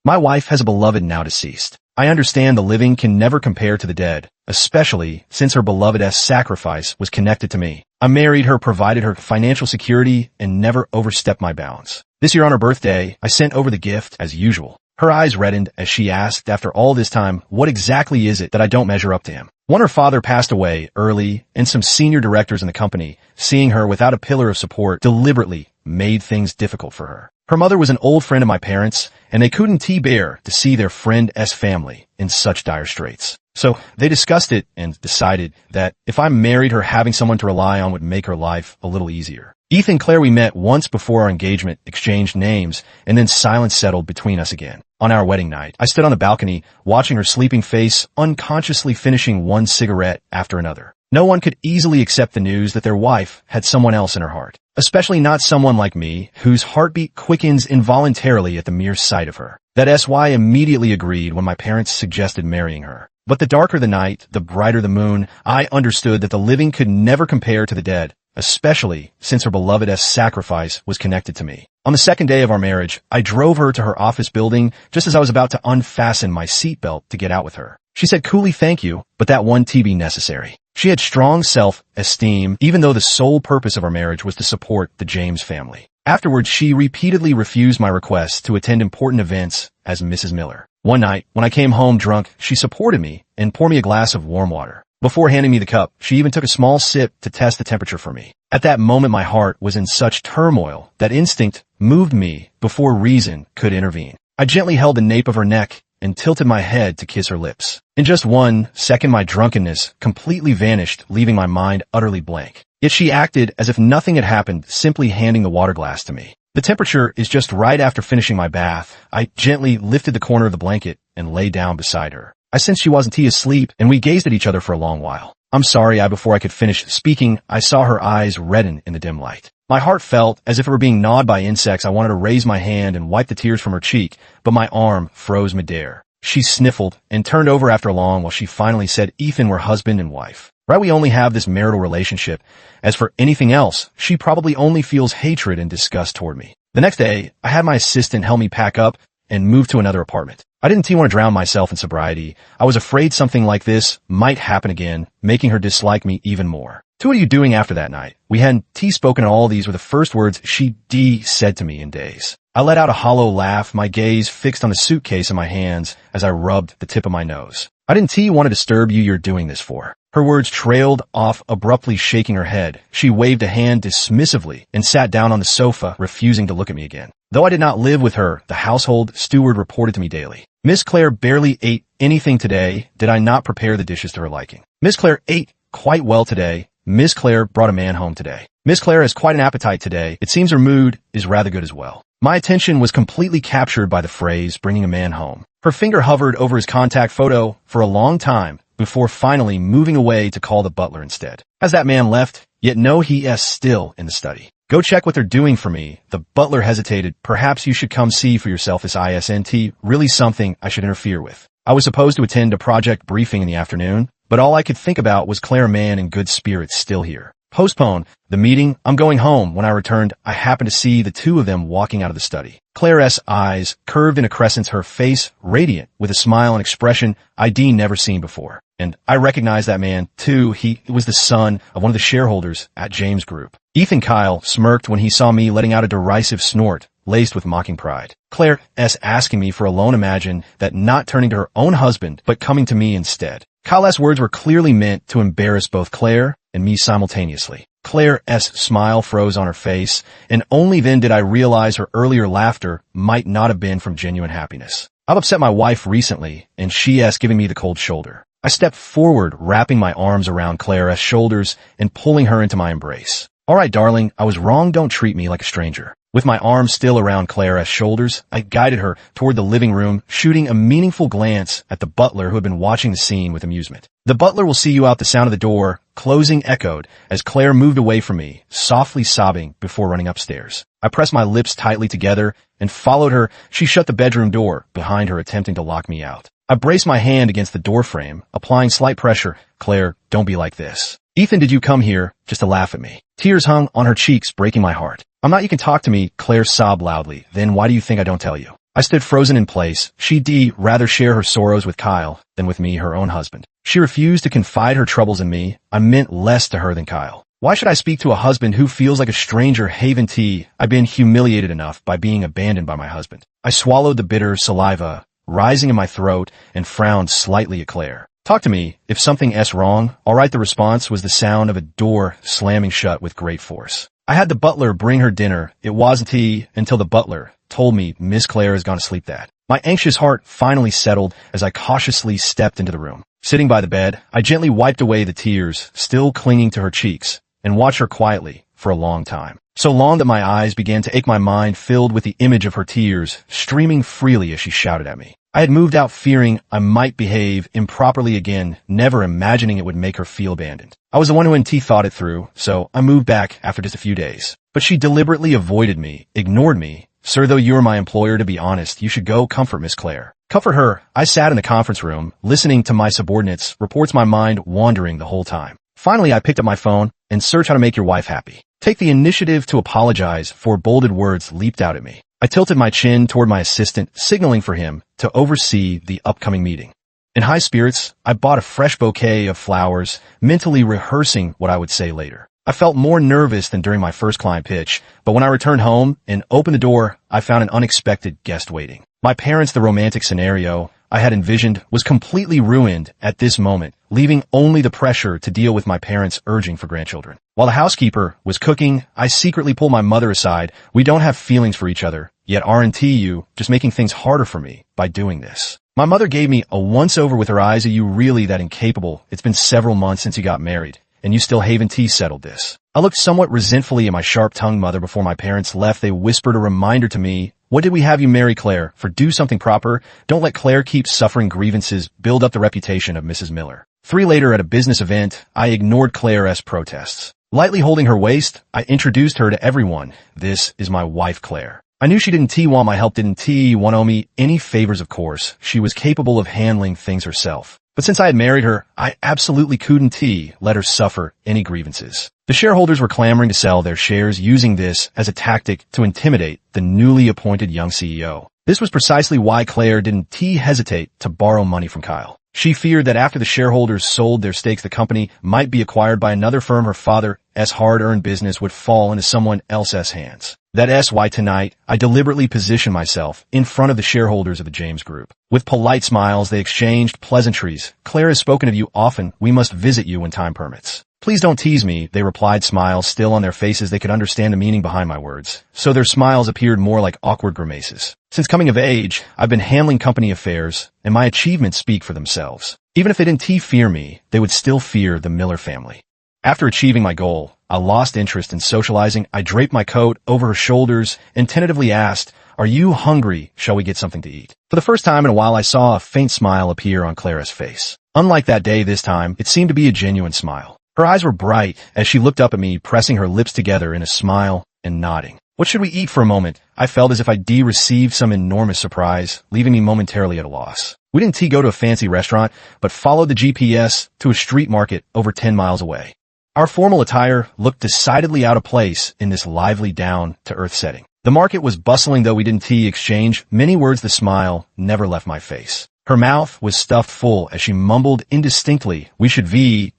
My wife has a beloved now deceased. I understand the living can never compare to the dead, especially since her beloved's sacrifice was connected to me. I married her, provided her financial security, and never overstepped my bounds. This year on her birthday, I sent over the gift as usual. Her eyes reddened as she asked, after all this time, what exactly is it that I don't measure up to him? One, her father passed away early, and some senior directors in the company, seeing her without a pillar of support, deliberately made things difficult for her. Her mother was an old friend of my parents, and they couldn't bear to see their friend's family in such dire straits. So they discussed it and decided that if I married her, having someone to rely on would make her life a little easier. Ethan and Claire, we met once before our engagement, exchanged names, and then silence settled between us again. On our wedding night, I stood on the balcony, watching her sleeping face, unconsciously finishing one cigarette after another. No one could easily accept the news that their wife had someone else in her heart, especially not someone like me, whose heartbeat quickens involuntarily at the mere sight of her. That's why I immediately agreed when my parents suggested marrying her. But the darker the night, the brighter the moon, I understood that the living could never compare to the dead, especially since her beloved's sacrifice was connected to me. On the second day of our marriage, I drove her to her office building just as I was about to unfasten my seatbelt to get out with her. She said coolly, "Thank you, but that won't be necessary." She had strong self-esteem, even though the sole purpose of our marriage was to support the James family. Afterwards, she repeatedly refused my request to attend important events as Mrs. Miller. One night, when I came home drunk, she supported me and poured me a glass of warm water. Before handing me the cup, she even took a small sip to test the temperature for me. At that moment, my heart was in such turmoil that instinct moved me before reason could intervene. I gently held the nape of her neck and tilted my head to kiss her lips. In just 1 second, my drunkenness completely vanished, leaving my mind utterly blank. Yet she acted as if nothing had happened, simply handing the water glass to me. The temperature is just right. After finishing my bath, I gently lifted the corner of the blanket and lay down beside her. I sensed she wasn't asleep, and we gazed at each other for a long while. "I'm sorry," before I could finish speaking, I saw her eyes redden in the dim light. My heart felt as if it were being gnawed by insects. I wanted to raise my hand and wipe the tears from her cheek, but my arm froze midair. She sniffled and turned over after long while she finally said, "Ethan, we're husband and wife. Right? We only have this marital relationship. As for anything else, she probably only feels hatred and disgust toward me." The next day, I had my assistant help me pack up and move to another apartment. I didn't want to drown myself in sobriety. I was afraid something like this might happen again, making her dislike me even more. "So what are you doing after that night?" We hadn't spoken, and all these were the first words she said to me in days. I let out a hollow laugh, my gaze fixed on the suitcase in my hands as I rubbed the tip of my nose. "I didn't want to disturb you. You're doing this for." Her words trailed off, abruptly shaking her head. She waved a hand dismissively and sat down on the sofa, refusing to look at me again. Though I did not live with her, the household steward reported to me daily. "Miss Claire barely ate anything today. Did I not prepare the dishes to her liking? Miss Claire ate quite well today. Miss Claire brought a man home today. Miss Claire has quite an appetite today. It seems her mood is rather good as well." My attention was completely captured by the phrase, bringing a man home. Her finger hovered over his contact photo for a long time before finally moving away to call the butler instead. As that man left, yet no, he is still in the study. "Go check what they're doing for me." The butler hesitated. "Perhaps you should come see for yourself. This isn't really something I should interfere with." I was supposed to attend a project briefing in the afternoon, but all I could think about was Claire Mann in good spirits still here. Postpone the meeting. I'm going home. When I returned, I happened to see the two of them walking out of the study. Claire's eyes curved in a crescent, her face radiant with a smile and expression I'd never seen before. And I recognized that man, too. He was the son of one of the shareholders at James Group. Ethan Kyle smirked when he saw me letting out a derisive snort, laced with mocking pride. Claire's asking me for a loan. Imagine that, not turning to her own husband, but coming to me instead. Kyle's words were clearly meant to embarrass both Claire and me simultaneously. Claire's smile froze on her face, and only then did I realize her earlier laughter might not have been from genuine happiness. "I've upset my wife recently, and she's giving me the cold shoulder." I stepped forward, wrapping my arms around Claire's shoulders and pulling her into my embrace. "All right, darling, I was wrong. Don't treat me like a stranger." With my arms still around Claire's shoulders, I guided her toward the living room, shooting a meaningful glance at the butler who had been watching the scene with amusement. "The butler will see you out." The sound of the door closing echoed as Claire moved away from me, softly sobbing before running upstairs. I pressed my lips tightly together and followed her. She shut the bedroom door behind her, attempting to lock me out. I braced my hand against the doorframe, applying slight pressure. "Claire, don't be like this." "Ethan, did you come here just to laugh at me?" Tears hung on her cheeks, breaking my heart. "I'm not. You can talk to me." Claire sobbed loudly. "Then why do you think I don't tell you?" I stood frozen in place. She'd rather share her sorrows with Kyle than with me, her own husband. She refused to confide her troubles in me. I meant less to her than Kyle. Why should I speak to a husband who feels like a stranger? Haven T. I've been humiliated enough by being abandoned by my husband. I swallowed the bitter saliva rising in my throat and frowned slightly at Claire. Talk to me. If something's wrong, all right. The response was the sound of a door slamming shut with great force. I had the butler bring her dinner. It wasn't tea until the butler told me Miss Claire has gone to sleep. That my anxious heart finally settled as I cautiously stepped into the room. Sitting by the bed, I gently wiped away the tears still clinging to her cheeks and watched her quietly for a long time. So long that my eyes began to ache, my mind filled with the image of her tears streaming freely as she shouted at me. I had moved out fearing I might behave improperly again, never imagining it would make her feel abandoned. I was the one who hadn't thought it through, so I moved back after just a few days. But she deliberately avoided me, ignored me. Sir, though you're my employer, to be honest, you should go comfort Miss Claire. Comfort her. I sat in the conference room, listening to my subordinates' reports, my mind wandering the whole time. Finally, I picked up my phone and searched how to make your wife happy. Take the initiative to apologize, for bolded words leaped out at me. I tilted my chin toward my assistant, signaling for him to oversee the upcoming meeting. In high spirits, I bought a fresh bouquet of flowers, mentally rehearsing what I would say later. I felt more nervous than during my first client pitch, but when I returned home and opened the door, I found an unexpected guest waiting. My parents. The romantic scenario I had envisioned was completely ruined at this moment, leaving only the pressure to deal with my parents' urging for grandchildren. While the housekeeper was cooking, I secretly pulled my mother aside. We don't have feelings for each other, yet aren't you just making things harder for me by doing this? My mother gave me a once-over with her eyes. Are you really that incapable? It's been several months since you got married, and you still haven't settled this. I looked somewhat resentfully at my sharp-tongued mother. Before my parents left, they whispered a reminder to me. What did we have you marry Claire for? Do something proper. Don't let Claire keep suffering grievances. Build up the reputation of Mrs. Miller. 3 later, at a business event, I ignored Claire's protests. Lightly holding her waist, I introduced her to everyone. This is my wife, Claire. I knew she didn't want my help, didn't want owe me any favors, of course. She was capable of handling things herself. But since I had married her, I absolutely couldn't let her suffer any grievances. The shareholders were clamoring to sell their shares, using this as a tactic to intimidate the newly appointed young CEO. This was precisely why Claire didn't hesitate to borrow money from Kyle. She feared that after the shareholders sold their stakes, the company might be acquired by another firm. Her father's hard-earned business would fall into someone else's hands. That's why tonight, I deliberately positioned myself in front of the shareholders of the James Group. With polite smiles, they exchanged pleasantries. Claire has spoken of you often. We must visit you when time permits. Please don't tease me, they replied, smiles still on their faces. They could understand the meaning behind my words, so their smiles appeared more like awkward grimaces. Since coming of age, I've been handling company affairs, and my achievements speak for themselves. Even if they didn't fear me, they would still fear the Miller family. After achieving my goal, I lost interest in socializing. I draped my coat over her shoulders and tentatively asked, "Are you hungry? Shall we get something to eat?" For the first time in a while, I saw a faint smile appear on Clara's face. Unlike that day, this time, it seemed to be a genuine smile. Her eyes were bright as she looked up at me, pressing her lips together in a smile and nodding. What should we eat? For a moment, I felt as if I'd received some enormous surprise, leaving me momentarily at a loss. We didn't go to a fancy restaurant, but followed the GPS to a street market over 10 miles away. Our formal attire looked decidedly out of place in this lively, down-to-earth setting. The market was bustling, though we didn't exchange many words. The smile never left my face. Her mouth was stuffed full as she mumbled indistinctly, "We should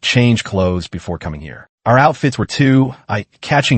change clothes before coming here." Our outfits were too,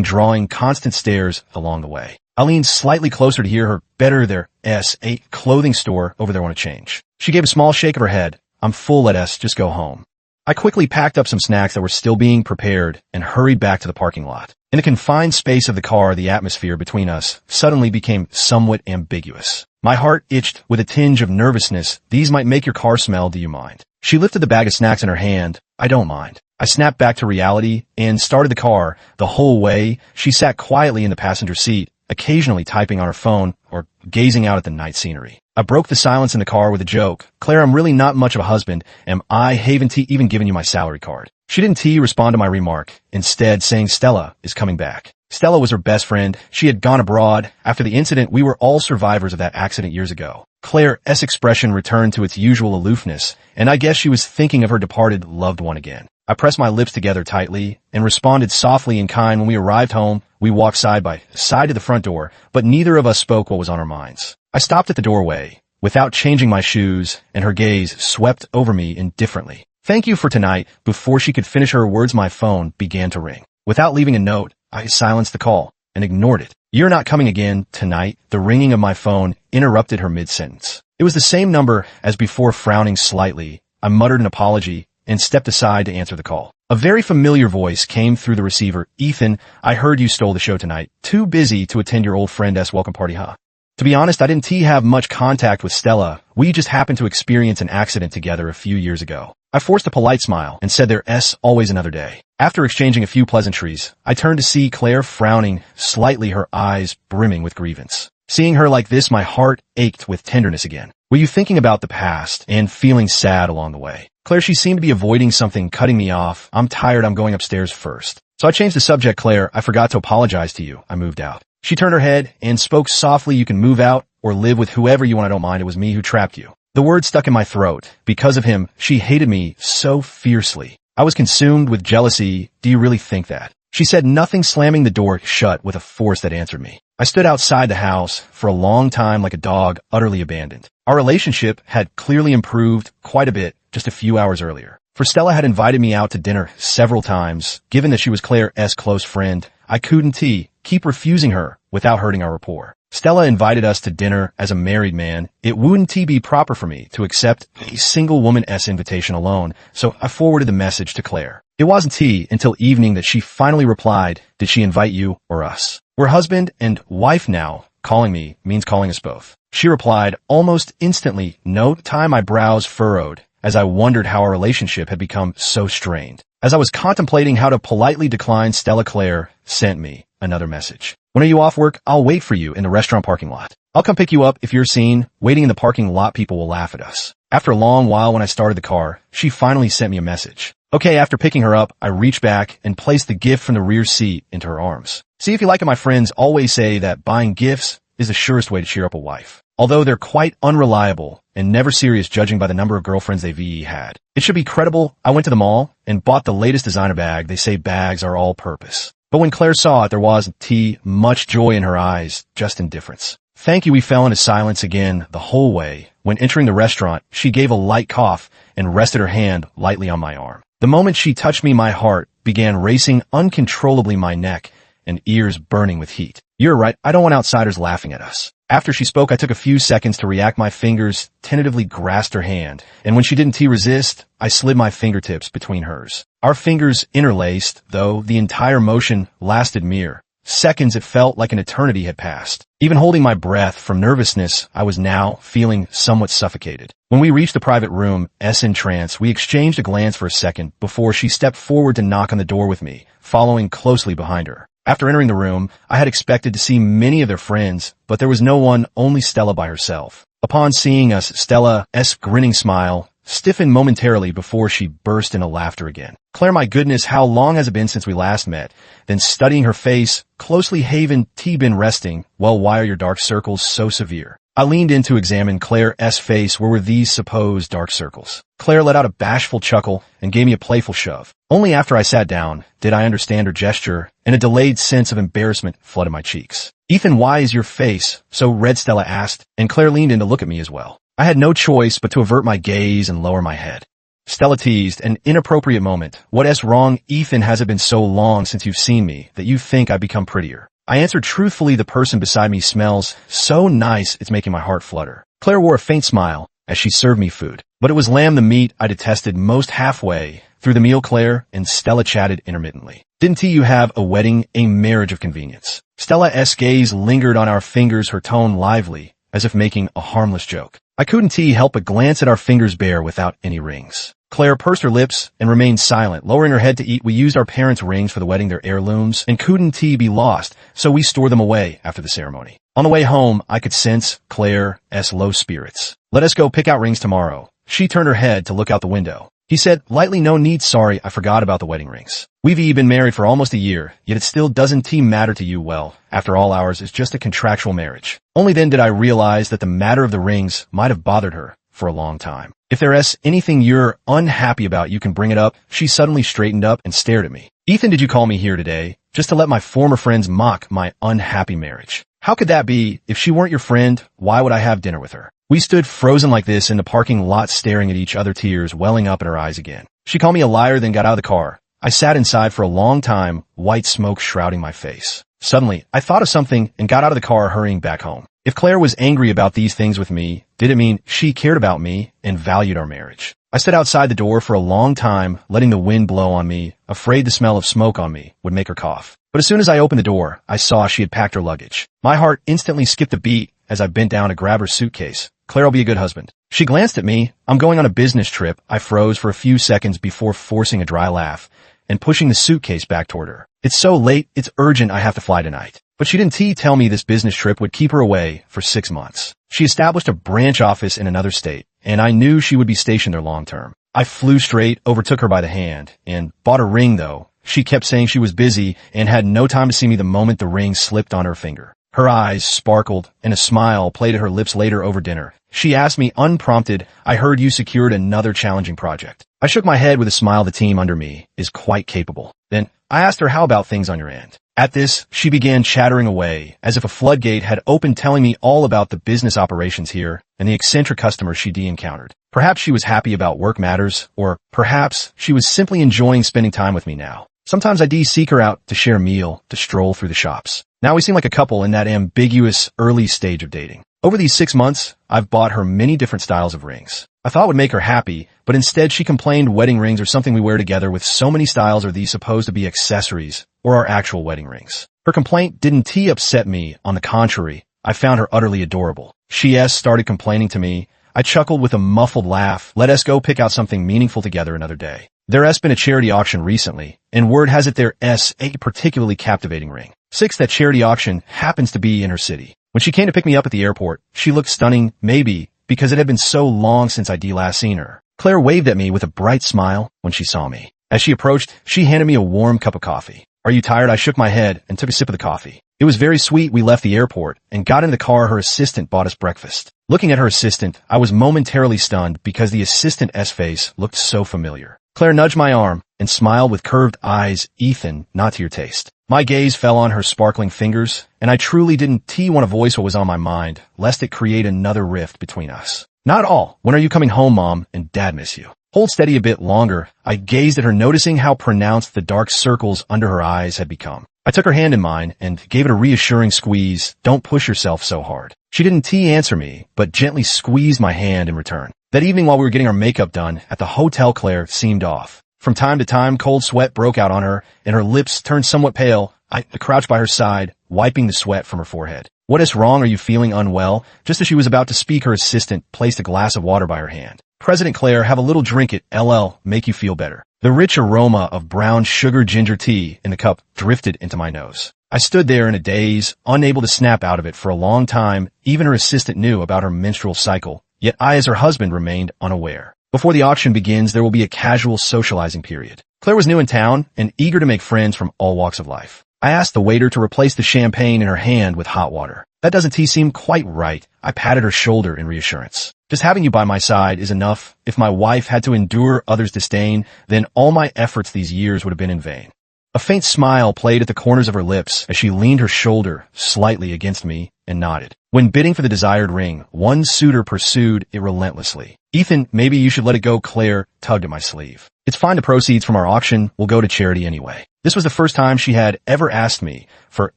drawing constant stares along the way. I leaned slightly closer to hear her. Better, there's a clothing store over there, want to change. She gave a small shake of her head. "I'm full, let us just go home." I quickly packed up some snacks that were still being prepared and hurried back to the parking lot. In the confined space of the car, the atmosphere between us suddenly became somewhat ambiguous. My heart itched with a tinge of nervousness. "These might make your car smell, do you mind?" She lifted the bag of snacks in her hand. "I don't mind." I snapped back to reality and started the car. The whole way, she sat quietly in the passenger seat, occasionally typing on her phone or gazing out at the night scenery. I broke the silence in the car with a joke. "Claire, I'm really not much of a husband. Am I? Haven't even given you my salary card." She didn't respond to my remark, instead saying Stella is coming back. Stella was her best friend. She had gone abroad. After the incident, we were all survivors of that accident years ago. Claire's expression returned to its usual aloofness, and I guess she was thinking of her departed loved one again. I pressed my lips together tightly and responded softly and kind. When we arrived home, we walked side by side to the front door, but neither of us spoke what was on our minds. I stopped at the doorway, without changing my shoes, and her gaze swept over me indifferently. Thank you for tonight. Before she could finish her words, my phone began to ring. Without leaving a note, I silenced the call and ignored it. You're not coming again tonight. The ringing of my phone interrupted her mid-sentence. It was the same number as before. Frowning slightly, I muttered an apology and stepped aside to answer the call. A very familiar voice came through the receiver. Ethan, I heard you stole the show tonight. Too busy to attend your old friend's welcome party, huh? To be honest, I didn't have much contact with Stella. We just happened to experience an accident together a few years ago. I forced a polite smile and said there's always another day. After exchanging a few pleasantries, I turned to see Claire frowning slightly, her eyes brimming with grievance. Seeing her like this, my heart ached with tenderness again. Were you thinking about the past and feeling sad along the way? Claire, she seemed to be avoiding something, cutting me off. I'm tired, I'm going upstairs first. So I changed the subject. Claire, I forgot to apologize to you. I moved out. She turned her head and spoke softly. You can move out or live with whoever you want. I don't mind. It was me who trapped you. The word stuck in my throat. Because of him, she hated me so fiercely. I was consumed with jealousy. Do you really think that? She said nothing, slamming the door shut with a force that answered me. I stood outside the house for a long time like a dog utterly abandoned. Our relationship had clearly improved quite a bit just a few hours earlier. For Stella had invited me out to dinner several times. Given that she was Claire's close friend, I couldn't keep refusing her without hurting our rapport. Stella invited us to dinner as a married man. It wouldn't be proper for me to accept a single woman's invitation alone, so I forwarded the message to Claire. It wasn't until evening that she finally replied, did she invite you or us? We're husband and wife now. Calling me means calling us both. She replied almost instantly. No time. My brows furrowed as I wondered how our relationship had become so strained. As I was contemplating how to politely decline, Stella, Claire sent me another message. When are you off work? I'll wait for you in the restaurant parking lot. I'll come pick you up if you're seen waiting in the parking lot. People will laugh at us. After a long while, when I started the car, she finally sent me a message. Okay, after picking her up, I reached back and placed the gift from the rear seat into her arms. See if you like it. My friends always say that buying gifts is the surest way to cheer up a wife. Although they're quite unreliable and never serious judging by the number of girlfriends they've had. It should be credible. I went to the mall and bought the latest designer bag. They say bags are all purpose. But when Claire saw it, there wasn't much joy in her eyes, just indifference. Thank you. We fell into silence again the whole way. When entering the restaurant, she gave a light cough and rested her hand lightly on my arm. The moment she touched me, my heart began racing uncontrollably, my neck and ears burning with heat. You're right. I don't want outsiders laughing at us. After she spoke, I took a few seconds to react. My fingers tentatively grasped her hand, and when she didn't resist, I slid my fingertips between hers. Our fingers interlaced, though the entire motion lasted mere seconds. It felt like an eternity had passed. Even holding my breath from nervousness, I was now feeling somewhat suffocated. When we reached the private room, in trance, we exchanged a glance for a second before she stepped forward to knock on the door with me, following closely behind her. After entering the room, I had expected to see many of their friends, but there was no one, only Stella by herself. Upon seeing us, Stella's grinning smile stiffened momentarily before she burst into laughter again. Claire, my goodness, how long has it been since we last met? Then studying her face, closely, haven been resting? Well, why are your dark circles so severe? I leaned in to examine Claire's face. Where were these supposed dark circles? Claire let out a bashful chuckle and gave me a playful shove. Only after I sat down did I understand her gesture, and a delayed sense of embarrassment flooded my cheeks. Ethan, why is your face so red? Stella asked, and Claire leaned in to look at me as well. I had no choice but to avert my gaze and lower my head. Stella teased, an inappropriate moment. What's wrong? Ethan, has it been so long since you've seen me that you think I've become prettier? I answered truthfully, the person beside me smells so nice it's making my heart flutter. Claire wore a faint smile as she served me food, but it was lamb, the meat I detested most. Halfway through the meal, Claire and Stella chatted intermittently. Didn't you have a wedding, a marriage of convenience? Stella's gaze lingered on our fingers, her tone lively, as if making a harmless joke. I couldn't help but glance at our fingers bare without any rings. Claire pursed her lips and remained silent, lowering her head to eat. We used our parents' rings for the wedding, their heirlooms, and couldn't be lost, so we stored them away after the ceremony. On the way home, I could sense Claire's low spirits. Let us go pick out rings tomorrow. She turned her head to look out the window. He said lightly, no need. Sorry, I forgot about the wedding rings. We've been married for almost a year, yet it still doesn't matter to you. Well, after all, ours is just a contractual marriage. Only then did I realize that the matter of the rings might have bothered her for a long time. If there's anything you're unhappy about, you can bring it up. She suddenly straightened up and stared at me. Ethan, did you call me here today just to let my former friends mock my unhappy marriage? How could that be? If she weren't your friend, why would I have dinner with her? We stood frozen like this in the parking lot staring at each other, tears welling up in her eyes again. She called me a liar, then got out of the car. I sat inside for a long time, white smoke shrouding my face. Suddenly, I thought of something and got out of the car, hurrying back home. If Claire was angry about these things with me, did it mean she cared about me and valued our marriage? I stood outside the door for a long time, letting the wind blow on me, afraid the smell of smoke on me would make her cough. But as soon as I opened the door, I saw she had packed her luggage. My heart instantly skipped a beat as I bent down to grab her suitcase. Claire will be a good husband. She glanced at me. I'm going on a business trip. I froze for a few seconds before forcing a dry laugh and pushing the suitcase back toward her. It's so late. It's urgent. I have to fly tonight. But she didn't tell me this business trip would keep her away for 6 months. She established a branch office in another state, and I knew she would be stationed there long term. I flew straight, overtook her by the hand, and bought a ring, though. She kept saying she was busy and had no time to see me the moment the ring slipped on her finger. Her eyes sparkled, and a smile played at her lips later over dinner. She asked me unprompted, I heard you secured another challenging project. I shook my head with a smile. The team under me is quite capable. Then I asked her, how about things on your end? At this, she began chattering away, as if a floodgate had opened, telling me all about the business operations here and the eccentric customers she'd encountered. Perhaps she was happy about work matters, or perhaps she was simply enjoying spending time with me now. Sometimes I seek her out to share a meal, to stroll through the shops. Now we seem like a couple in that ambiguous early stage of dating. Over these 6 months, I've bought her many different styles of rings. I thought it would make her happy, but instead she complained wedding rings are something we wear together with so many styles. Are these supposed to be accessories or our actual wedding rings? Her complaint didn't upset me. On the contrary, I found her utterly adorable. She started complaining to me. I chuckled with a muffled laugh. Let us go pick out something meaningful together another day. There has been a charity auction recently, and word has it there's a particularly captivating ring. 6. That charity auction happens to be in her city. When she came to pick me up at the airport, she looked stunning, maybe because it had been so long since I'd last seen her. Claire waved at me with a bright smile when she saw me. As she approached, she handed me a warm cup of coffee. Are you tired? I shook my head and took a sip of the coffee. It was very sweet. We left the airport and got in the car. Her assistant bought us breakfast. Looking at her assistant, I was momentarily stunned because the assistant's face looked so familiar. Claire nudged my arm and smiled with curved eyes. Ethan, not to your taste. My gaze fell on her sparkling fingers, and I truly didn't want to voice what was on my mind, lest it create another rift between us. Not all. When are you coming home, Mom? And Dad miss you. Hold steady a bit longer. I gazed at her, noticing how pronounced the dark circles under her eyes had become. I took her hand in mine and gave it a reassuring squeeze. Don't push yourself so hard. She didn't answer me, but gently squeezed my hand in return. That evening while we were getting our makeup done at the hotel, Claire seemed off. From time to time, cold sweat broke out on her, and her lips turned somewhat pale. I crouched by her side, wiping the sweat from her forehead. What is wrong? Are you feeling unwell? Just as she was about to speak, her assistant placed a glass of water by her hand. President Claire, have a little drink it. LL, make you feel better. The rich aroma of brown sugar ginger tea in the cup drifted into my nose. I stood there in a daze, unable to snap out of it for a long time. Even her assistant knew about her menstrual cycle, yet I, as her husband, remained unaware. Before the auction begins, there will be a casual socializing period. Claire was new in town and eager to make friends from all walks of life. I asked the waiter to replace the champagne in her hand with hot water. That doesn't seem quite right. I patted her shoulder in reassurance. Just having you by my side is enough. If my wife had to endure others' disdain, then all my efforts these years would have been in vain. A faint smile played at the corners of her lips as she leaned her shoulder slightly against me and nodded. When bidding for the desired ring, one suitor pursued it relentlessly. Ethan, maybe you should let it go. Claire tugged at my sleeve. It's fine. The proceeds from our auction will go to charity anyway. This was the first time she had ever asked me for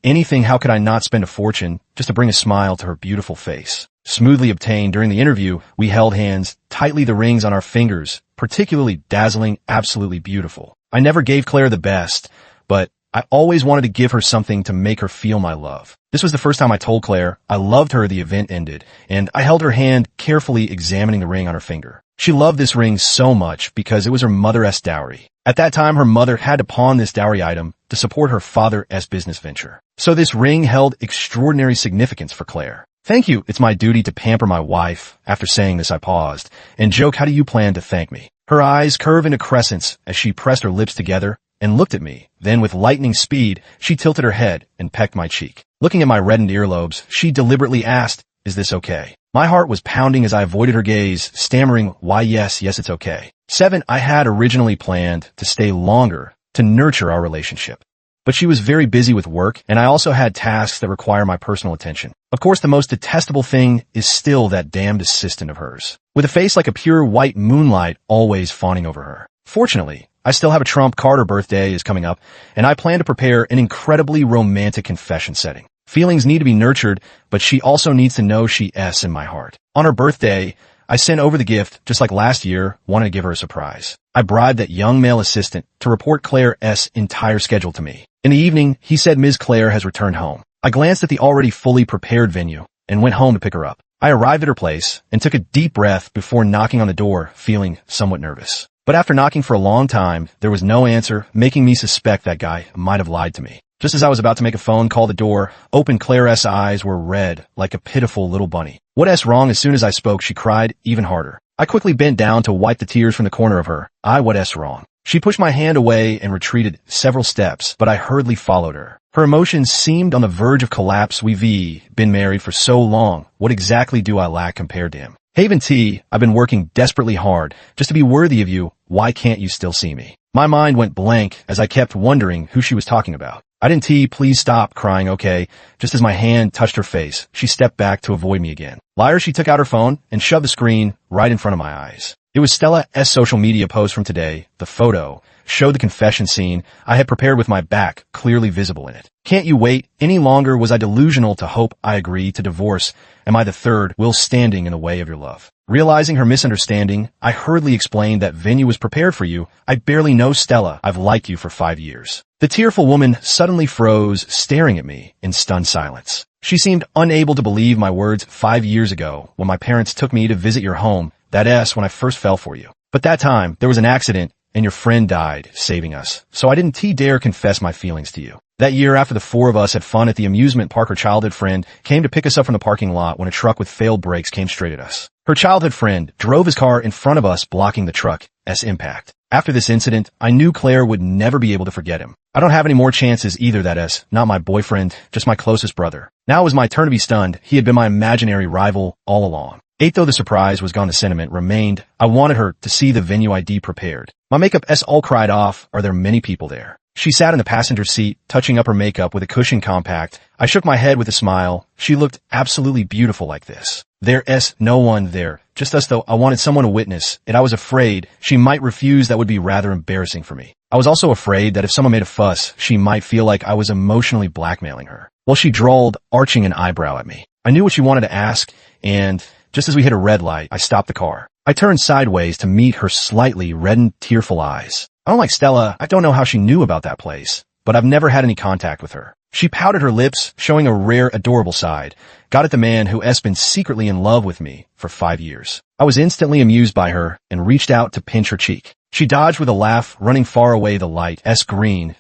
anything. How could I not spend a fortune just to bring a smile to her beautiful face? Smoothly obtained during the interview, we held hands, tightly the rings on our fingers, particularly dazzling, absolutely beautiful. I never gave Claire the best, but I always wanted to give her something to make her feel my love. This was the first time I told Claire I loved her. The event ended, and I held her hand, carefully examining the ring on her finger. She loved this ring so much because it was her mother's dowry. At that time, her mother had to pawn this dowry item to support her father's business venture. So this ring held extraordinary significance for Claire. Thank you. It's my duty to pamper my wife. After saying this, I paused and joked, how do you plan to thank me? Her eyes curved into crescents as she pressed her lips together and looked at me. Then with lightning speed, she tilted her head and pecked my cheek. Looking at my reddened earlobes, she deliberately asked, is this okay? My heart was pounding as I avoided her gaze, stammering, why yes, it's okay. 7. I had originally planned to stay longer to nurture our relationship. but she was very busy with work, and I also had tasks that require my personal attention. Of course, the most detestable thing is still that damned assistant of hers, with a face like a pure white moonlight always fawning over her. Fortunately, I still have a trump card. Her birthday is coming up, and I plan to prepare an incredibly romantic confession setting. Feelings need to be nurtured, but she also needs to know she's in my heart. On her birthday, I sent over the gift, just like last year, wanted to give her a surprise. I bribed that young male assistant to report Claire's entire schedule to me. In the evening, he said Ms. Claire has returned home. I glanced at the already fully prepared venue and went home to pick her up. I arrived at her place and took a deep breath before knocking on the door, feeling somewhat nervous. But after knocking for a long time, there was no answer, making me suspect that guy might have lied to me. Just as I was about to make a phone call, the door opened. Claire's eyes were red, like a pitiful little bunny. What's wrong? As soon as I spoke, she cried even harder. I quickly bent down to wipe the tears from the corner of her eye. What's wrong? She pushed my hand away and retreated several steps, but I hurriedly followed her. Her emotions seemed on the verge of collapse. We've been married for so long. What exactly do I lack compared to him? Haven T, I've been working desperately hard just to be worthy of you. Why can't you still see me? My mind went blank as I kept wondering who she was talking about. I didn't. T, please stop crying, okay? Just as my hand touched her face, she stepped back to avoid me again. Liar, she took out her phone and shoved the screen right in front of my eyes. It was Stella's social media post from today. The photo showed the confession scene I had prepared with my back clearly visible in it. Can't you wait any longer? Was I delusional to hope I agreed to divorce? Am I the third wheel standing in the way of your love? Realizing her misunderstanding, I hurriedly explained that venue was prepared for you. I barely know Stella. I've liked you for 5 years. The tearful woman suddenly froze, staring at me in stunned silence. She seemed unable to believe my words. 5 years ago, when my parents took me to visit your home, that's when I first fell for you. But that time, there was an accident, and your friend died, saving us. So I didn't dare confess my feelings to you. That year, after the four of us had fun at the amusement park, her childhood friend came to pick us up from the parking lot when a truck with failed brakes came straight at us. Her childhood friend drove his car in front of us, blocking the truck's impact. After this incident, I knew Claire would never be able to forget him. I don't have any more chances either. That's not my boyfriend, just my closest brother. Now it was my turn to be stunned. He had been my imaginary rival all along. Though the surprise was gone, the sentiment remained. I wanted her to see the venue ID prepared. My makeup's all cried off. Are there many people there? She sat in the passenger seat, touching up her makeup with a cushion compact. I shook my head with a smile. She looked absolutely beautiful like this. There's no one there, just us though. I wanted someone to witness, and I was afraid she might refuse. That would be rather embarrassing for me. I was also afraid that if someone made a fuss, she might feel like I was emotionally blackmailing her. Well, she drawled, arching an eyebrow at me. I knew what she wanted to ask, and just as we hit a red light, I stopped the car. I turned sideways to meet her slightly reddened, tearful eyes. I don't like Stella. I don't know how she knew about that place, but I've never had any contact with her. She pouted her lips, showing a rare, adorable side. Got at the man who's been secretly in love with me for 5 years. I was instantly amused by her and reached out to pinch her cheek. She dodged with a laugh, running far away. The light's green.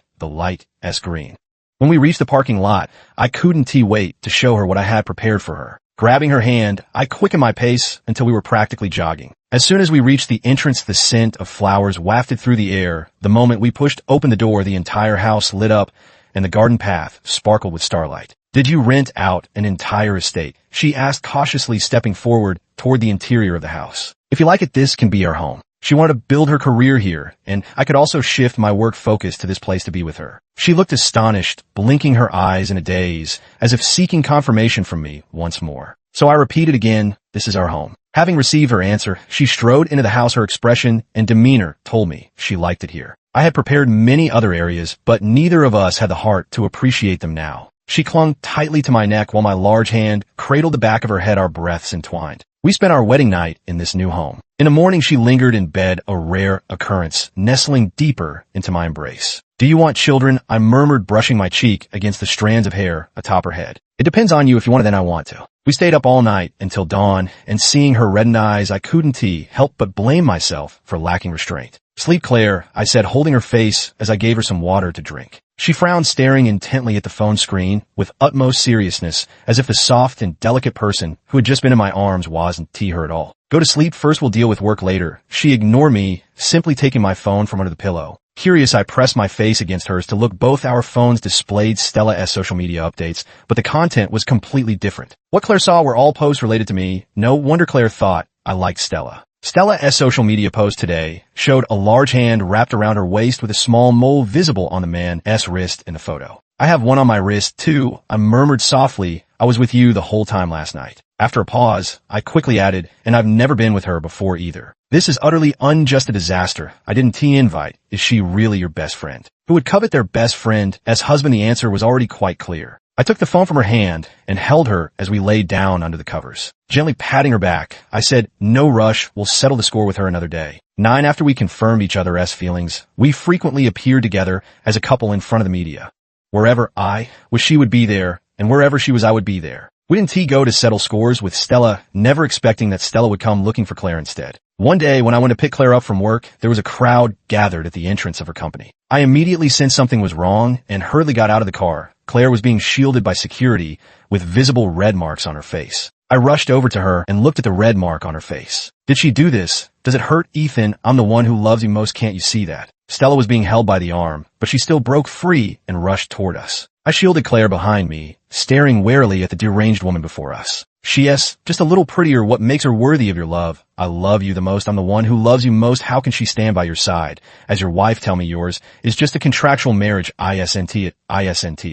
When we reached the parking lot, I couldn't wait to show her what I had prepared for her. Grabbing her hand, I quickened my pace until we were practically jogging. As soon as we reached the entrance, the scent of flowers wafted through the air. The moment we pushed open the door, the entire house lit up, and the garden path sparkled with starlight. Did you rent out an entire estate? She asked, cautiously stepping forward toward the interior of the house. If you like it, this can be our home. She wanted to build her career here, and I could also shift my work focus to this place to be with her. She looked astonished, blinking her eyes in a daze, as if seeking confirmation from me once more. So I repeated again, this is our home. Having received her answer, she strode into the house. Her expression and demeanor told me she liked it here. I had prepared many other areas, but neither of us had the heart to appreciate them now. She clung tightly to my neck while my large hand cradled the back of her head, our breaths entwined. We spent our wedding night in this new home. In the morning, she lingered in bed, a rare occurrence, nestling deeper into my embrace. Do you want children? I murmured, brushing my cheek against the strands of hair atop her head. It depends on you. If you want it, then I want to. We stayed up all night until dawn, and seeing her reddened eyes, I couldn't help but blame myself for lacking restraint. Sleep, Claire, I said, holding her face as I gave her some water to drink. She frowned, staring intently at the phone screen with utmost seriousness, as if the soft and delicate person who had just been in my arms wasn't her at all. Go to sleep first, we'll deal with work later. She ignored me, simply taking my phone from under the pillow. Curious, I pressed my face against hers to look. Both our phones displayed Stella's social media updates, but the content was completely different. What Claire saw were all posts related to me. No wonder Claire thought I liked Stella. Stella's social media post today showed a large hand wrapped around her waist with a small mole visible on the man's wrist in the photo. I have one on my wrist too. I murmured softly, I was with you the whole time last night. After a pause, I quickly added, and I've never been with her before either. This is utterly unjust a disaster. I didn't invite. Is she really your best friend? Who would covet their best friend as husband? The answer was already quite clear. I took the phone from her hand and held her as we laid down under the covers. Gently patting her back, I said, no rush, we'll settle the score with her another day. 9 After we confirmed each other's feelings, we frequently appeared together as a couple in front of the media. Wherever I was, she would be there, and wherever she was, I would be there. We didn't go to settle scores with Stella, never expecting that Stella would come looking for Claire instead. One day, when I went to pick Claire up from work, there was a crowd gathered at the entrance of her company. I immediately sensed something was wrong and hurriedly got out of the car. Claire was being shielded by security with visible red marks on her face. I rushed over to her and looked at the red mark on her face. Did she do this? Does it hurt, Ethan? I'm the one who loves you most, can't you see that? Stella was being held by the arm, but she still broke free and rushed toward us. I shielded Claire behind me, staring warily at the deranged woman before us. She-s just a little prettier. What makes her worthy of your love? I love you the most. I'm the one who loves you most. How can she stand by your side? As your wife, tell me yours is just a contractual marriage. ISNT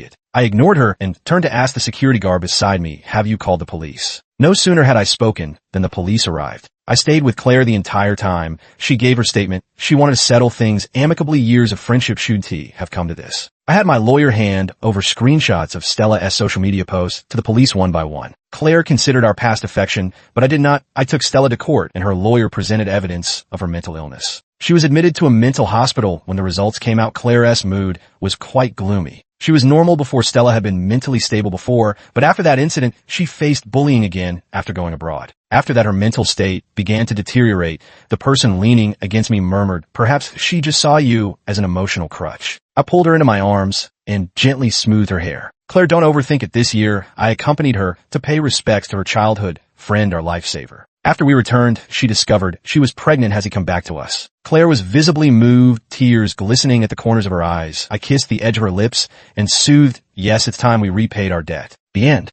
it. I ignored her and turned to ask the security guard beside me, have you called the police? No sooner had I spoken than the police arrived. I stayed with Claire the entire time. She gave her statement. She wanted to settle things amicably. Years of friendship should have come to this. I had my lawyer hand over screenshots of Stella's social media posts to the police one by one. Claire considered our past affection, but I did not. I took Stella to court and her lawyer presented evidence of her mental illness. She was admitted to a mental hospital. When the results came out, Claire's mood was quite gloomy. She was normal before. Stella had been mentally stable before, but after that incident, she faced bullying again after going abroad. After that, her mental state began to deteriorate. The person leaning against me murmured, perhaps she just saw you as an emotional crutch. I pulled her into my arms and gently smoothed her hair. Claire, don't overthink it. This year, I accompanied her to pay respects to her childhood friend, our lifesaver. After we returned, she discovered she was pregnant. Has he come back to us? Claire was visibly moved, tears glistening at the corners of her eyes. I kissed the edge of her lips and soothed, yes, it's time we repaid our debt. The end.